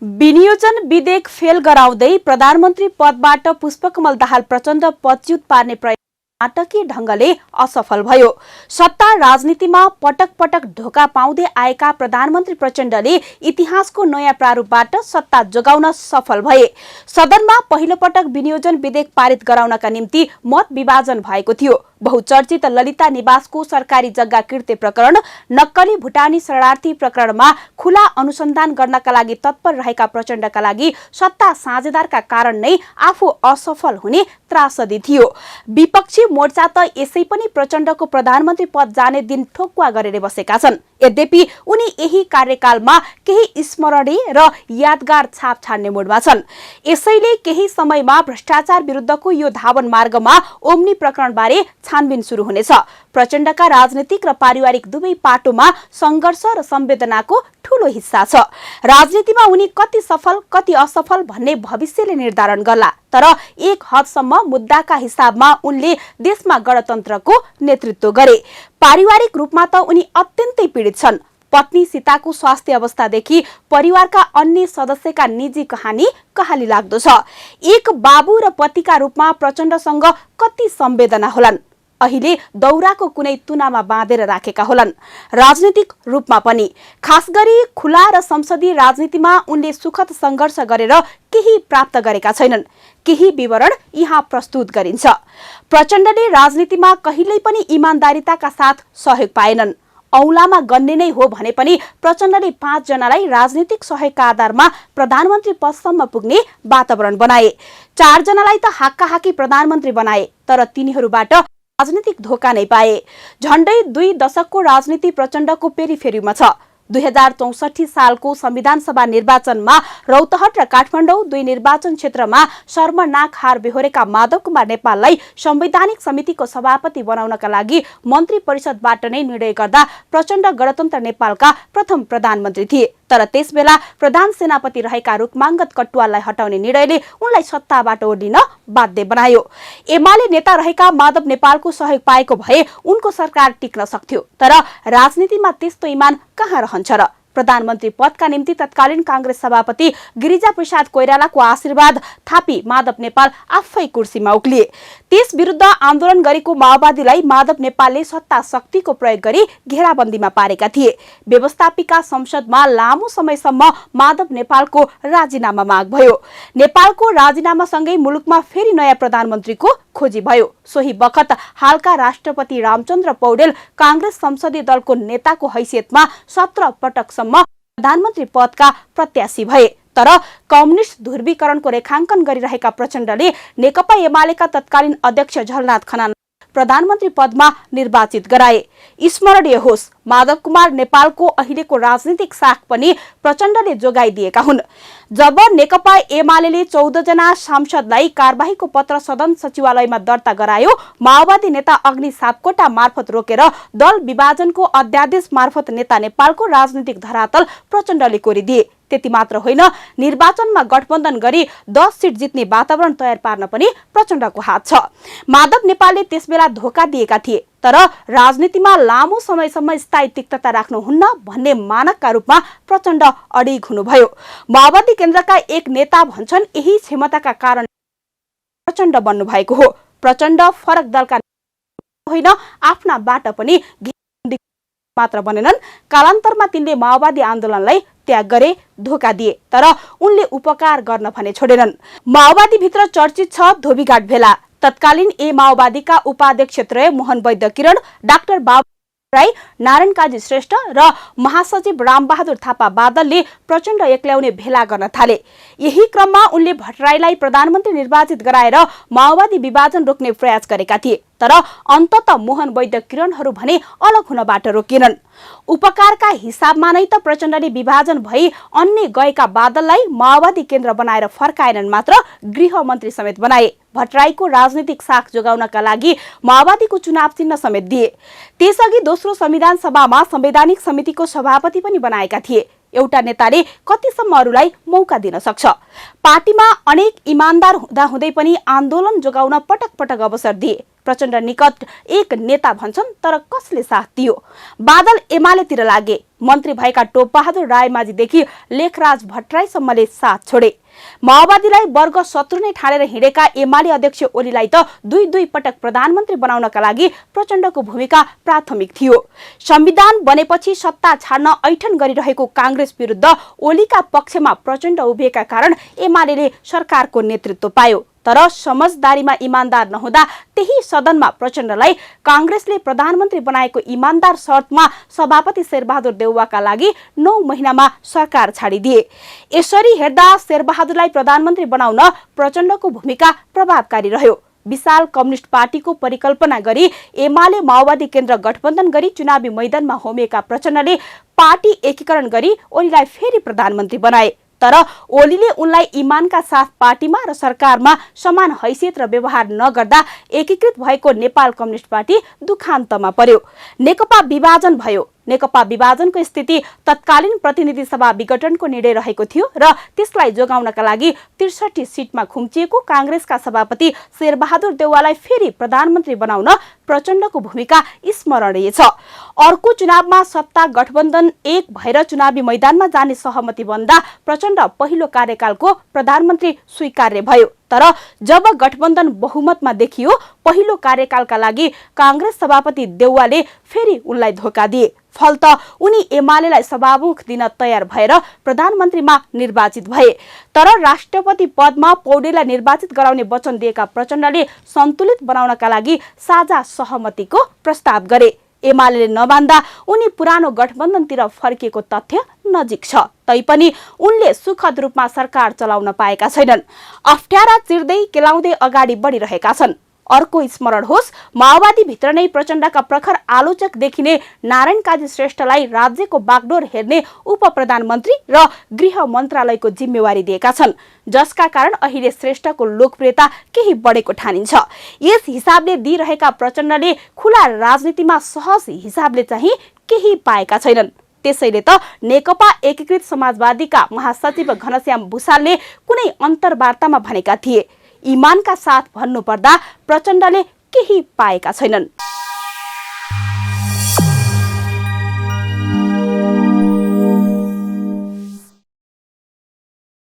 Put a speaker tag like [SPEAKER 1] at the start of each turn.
[SPEAKER 1] विनियोजन विधेयक फेल गराउँदै प्रधानमन्त्री पदबाट पुष्पकमल दाहाल प्रचण्ड पदच्युत पार्ने प्रयास नाटकीय ढंगले असफल भयो। सत्ता राजनीतिमा पटक पटक ढोका पाउँदै आएका प्रधानमन्त्री प्रचण्डले इतिहासको नयाँ प्रारूपबाट सत्ता जोगाउन सफल भए। सदनमा पहिलो पटक विनियोजन विधेयक पारित गराउनका निम्ति मत विभाजन भएको थियो। बहुचर्चित ललिता निवासको सरकारी जग्गा किर्ते प्रकरण, नक्कली भुटानी शरणार्थी प्रकरणमा खुला अनुसन्धान गर्नका लागि तत्पर रहेका प्रचण्डका लागि सत्ता साझेदारका कारण नै आफू असफल हुने त्रासदी थियो। विपक्षी मोर्चा त यसै पनि प्रचण्डको प्रधानमन्त्री पद जाने दिन ठोक्वा गरेर बसेका छन्। यद्यपि उनी यही कार्यकालमा केही स्मरणीय र यादगार छाप छाड्ने मुडमा छन्। यसैले केही समयमा भ्रष्टाचार विरुद्धको यो धावन मार्गमा ओम्नी प्रकरणबारे छानबिन शुरू हुनेछ। प्रचण्डका राजनीतिक र पारिवारिक दुवै पाटोमा संघर्ष र संवेदनाको ठूलो हिस्सा छ। राजनीतिमा उनी कति सफल कति असफल भन्ने भविष्यले निर्धारण गर्ला, तर एक हदसम्म मुद्दाका हिसाबमा उनले देशमा गणतन्त्रको नेतृत्व गरे। पारिवारिक रूपमा त उनी अत्यन्तै पीडित छन्। पत्नी सीताको स्वास्थ्य अवस्थादेखि परिवारका अन्य सदस्यका निजी कहानी कहाली लाग्दो छ। एक बाबु र पतिका रूपमा प्रचण्डसँग कति संवेदना होलान्। अहिले दौराको कुनै तुनामा बाँधेर राखेका होलान्। राजनीतिक रूपमा पनि, खास गरी खुला र संसदीय राजनीतिमा उनले सुखद संघर्ष गरेर केही प्राप्त गरेका छैनन्। केही विवरण यहाँ प्रस्तुत गरिन्छ। प्रचण्डले राजनीतिमा कहिल्यै पनि इमानदारिताका साथ सहयोग पाएनन्। औंलामा गन्ने नै हो भने पनि प्रचण्डले 5 जनालाई राजनीतिक सहयोगका आधारमा प्रधानमन्त्री पदसम्म पुग्ने वातावरण बनाए। 4 जनालाई त हाक्काहाकी प्रधानमन्त्री बनाए, तर तिनीहरूबाट राजनीतिक धोका नै पाए। झण्डै 2 दशकको राजनीति प्रचण्डको पेरिफेरीमा छ। 2064 सालको संविधान सभा निर्वाचनमा रौतहट र काठमाडौँ 2 निर्वाचन क्षेत्रमा शर्मनाक हार बेहोरेका माधव कुमार नेपाललाई संवैधानिक समितिको सभापति बनाउनका लागि मन्त्री परिषदबाट नै निर्णय गर्दा प्रचण्ड गणतन्त्र नेपालका प्रथम प्रधानमन्त्री थिए। तर त्यसबेला प्रधान सेनापति रहेका रुकमांगत कटुवाललाई हटाउने निर्णयले उनलाई सत्ताबाट ओर्लिन बाध्य बनायो। एमाले नेता रहेका माधव नेपालको सहयोग पाएको भए उनको सरकार टिक्न सक्थ्यो, तर राजनीतिमा त्यस्तो इमान कहाँ रहन्छ र? प्रधानमन्त्री पदका निम्ति तत्कालीन कांग्रेस सभापति गिरिजा प्रसाद कोइरालाको आशीर्वाद थापी माधव नेपाल आफै कुर्सीमा उक्लिए। त्यस विरुद्ध आन्दोलन गरेको माओवादीलाई माधव नेपालले सत्ता शक्तिको प्रयोग गरी घेराबन्दीमा पारेका थिए। व्यवस्थापिका संसदमा लामो समयसम्म माधव नेपालको राजीनामा माग भयो। नेपालको राजीनामासँगै मुलुकमा फेरि नयाँ प्रधानमन्त्रीको खोजी भयो। सोही बखत हालका राष्ट्रपति रामचन्द्र पौडेल कांग्रेस संसदीय दलको नेताको हैसियतमा 17 पटकसम्म प्रधानमन्त्री पदका प्रत्याशी भए। तर कम्युनिस्ट ध्रुवीकरणको रेखाङ्कन गरिरहेका प्रचण्डले नेकपा एमालेका तत्कालीन अध्यक्ष झलनाथ खनाल प्रधानमन्त्री पदमा निर्वाचित गराए। स्मरणीय होस्, माधव कुमार नेपालको अहिलेको राजनीतिक साख पनि प्रचण्डले जोगाइदिएका हुन्। जब नेकपा एमालेले 14 जना सांसदलाई कारबाहीको पत्र सदन सचिवालयमा दर्ता गरायो, माओवादी नेता अग्नि सापकोटा मार्फत रोकेर दल विभाजनको अध्यादेश मार्फत नेता नेपालको राजनीतिक धरातल प्रचण्डले कोरिदिए। त्यति मात्र होइन, निर्वाचनमा गठबन्धन गरी 10 सिट जित्ने वातावरण तयार पार्न पनि प्रचण्डको हात छ। माधव नेपालले त्यसबेला धोका दिएका थिए, तर राजनीतिमा लामो समयसम्म स्थायी तिक्तता राख्नुहुन्न भन्ने मानकका रूपमा प्रचण्ड अडिग हुनुभयो। माओवादी केन्द्रका एक नेता भन्छन् यही क्षमताका कारण प्रचण्ड बन्नु भएको हो। प्रचण्ड फरक दलका होइन, आफ्नाबाट पनि मात्र बनेनन्। कालान्तरमा तिनले माओवादी आन्दोलनलाई त्याग गरे, धोका दिए, तर उनले उपकार गर्न भने छोडेनन्। माओवादी भित्र चर्चित छ धोबीघाट भेला। तत्कालीन माओवादीका उपाध्यक्ष त्रय मोहन वैद्य किरण, डाक्टर बाबु राई, नारायण काजी श्रेष्ठ र महासचिव रामबहादुर थापा बादलले प्रचण्ड एक्ल्याउने भेला गर्न थाले। यही क्रममा उनले भट्टराईलाई प्रधानमन्त्री निर्वाचित गराएर माओवादी विभाजन रोक्ने प्रयास गरेका थिए, तर अन्तत मोहन वैद्य किरणहरू भने अलग हुनबाट रोकिएनन्। उपकारका हिसाबमा नै त प्रचण्डले विभाजन भई अन्य गएका बादललाई माओवादी केन्द्र बनाएर फर्काएनन्, मात्र गृहमन्त्री समेत बनाए। भट्टराईको राजनीतिक साख जोगाउनका लागि माओवादीको चुनाव चिन्ह समेत दिए। त्यसअघि दोस्रो संविधान सभामा संवैधानिक समितिको सभापति पनि बनाएका थिए। एउटा नेताले कतिसम्म अरूलाई मौका दिन सक्छ? पार्टीमा अनेक इमानदार हुँदाहुँदै पनि आन्दोलन जोगाउन पटक पटक अवसर दिए। प्रचण्ड निकट एक नेता भन्छन्, तर कसले साथ दियो? बादल एमालेतिर लागे। मन्त्री भएका टोपबहादुर रायमाझीदेखि लेखराज भट्टराईसम्मले साथ छोडे। माओवादीलाई वर्ग शत्रु नै ठानेर हिँडेका एमाले अध्यक्ष ओलीलाई त दुई पटक प्रधानमन्त्री बनाउनका लागि प्रचण्डको भूमिका प्राथमिक थियो। संविधान बनेपछि सत्ता छाड्न ऐठन गरिरहेको कांग्रेस विरुद्ध ओलीका पक्षमा प्रचण्ड उभिएका कारण एमालेले सरकारको नेतृत्व पायो। तर समझदारीमा इमानदार नहुँदा त्यही सदनमा प्रचण्डलाई कांग्रेसले प्रधानमन्त्री बनाएको इमानदार शर्तमा सभापति शेरबहादुर देउवाका लागि 9 महिनामा सरकार छाडिदिए। यसरी हेर्दा शेरबहादुरलाई प्रधानमन्त्री बनाउन प्रचण्डको भूमिका प्रभावकारी रह्यो। विशाल कम्युनिस्ट पार्टीको परिकल्पना गरी एमाले माओवादी केन्द्र गठबन्धन गरी चुनावी मैदानमा होमिएका प्रचण्डले पार्टी एकीकरण गरी ओलीलाई फेरि प्रधानमन्त्री बनाए। तर ओलीले उनलाई इमानका साथ पार्टीमा र सरकारमा समान हैसियत र व्यवहार नगर्दा एकीकृत भएको नेपाल कम्युनिस्ट पार्टी दुखान्तमा पर्यो। नेकपा विभाजन भयो। नेकपा विभाजनको स्थिति तत्कालीन प्रतिनिधि सभा विघटनको निर्णय रहेको थियो र त्यसलाई जोगाउनका लागि 63 सिटमा खुम्चिएको कांग्रेसका सभापति शेरबहादुर देउवालाई फेरि प्रधानमन्त्री बनाउन प्रचण्डको भूमिका स्मरणीय छ। अर्को चुनावमा सत्ता गठबन्धन एक भएर चुनावी मैदानमा जाने सहमति बन्दा प्रचण्ड पहिलो कार्यकालको प्रधानमन्त्री स्वीकार्य भयो। तर जब गठबन्धन बहुमतमा देखियो, पहिलो कार्यकालका लागि कांग्रेस सभापति देउवाले फेरि उनलाई धोका दिए। फलत उनी एमालेलाई सभामुख दिन तयार भएर प्रधानमन्त्रीमा निर्वाचित भए। तर राष्ट्रपति पदमा पौडेललाई निर्वाचित गराउने वचन दिएका प्रचण्डले सन्तुलित बनाउनका लागि साझा सहमतिको प्रस्ताव गरे। एमालेले नमान्दा उनी पुरानो गठबन्धनतिर फर्किएको तथ्य नजिक छ। तैपनि उनले सुखद रूपमा सरकार चलाउन पाएका छैनन्। अप्ठ्यारा चिर्दै केलाउँदै अगाडि बढिरहेका छन्। अर्को स्मरण होस्, माओवादी भित्र नै प्रचण्डका प्रखर आलोचक देखिने नारायण काजी श्रेष्ठलाई राज्यको बागडोर हेर्ने उप प्रधानमन्त्री र गृह मन्त्रालयको जिम्मेवारी दिएका छन्, जसका कारण अहिले श्रेष्ठको लोकप्रियता केही बढेको ठानिन्छ। यस हिसाबले दिइरहेका प्रचण्डले खुला राजनीतिमा सहज हिसाबले चाहिँ केही पाएका छैनन्। त्यसैले त नेकपा एकीकृत समाजवादीका महासचिव घनश्याम भुसालले कुनै अन्तर्वार्तामा भनेका थिए, इमानका साथ भन्नुपर्दा प्रचण्डले केही पाएका छैनन्।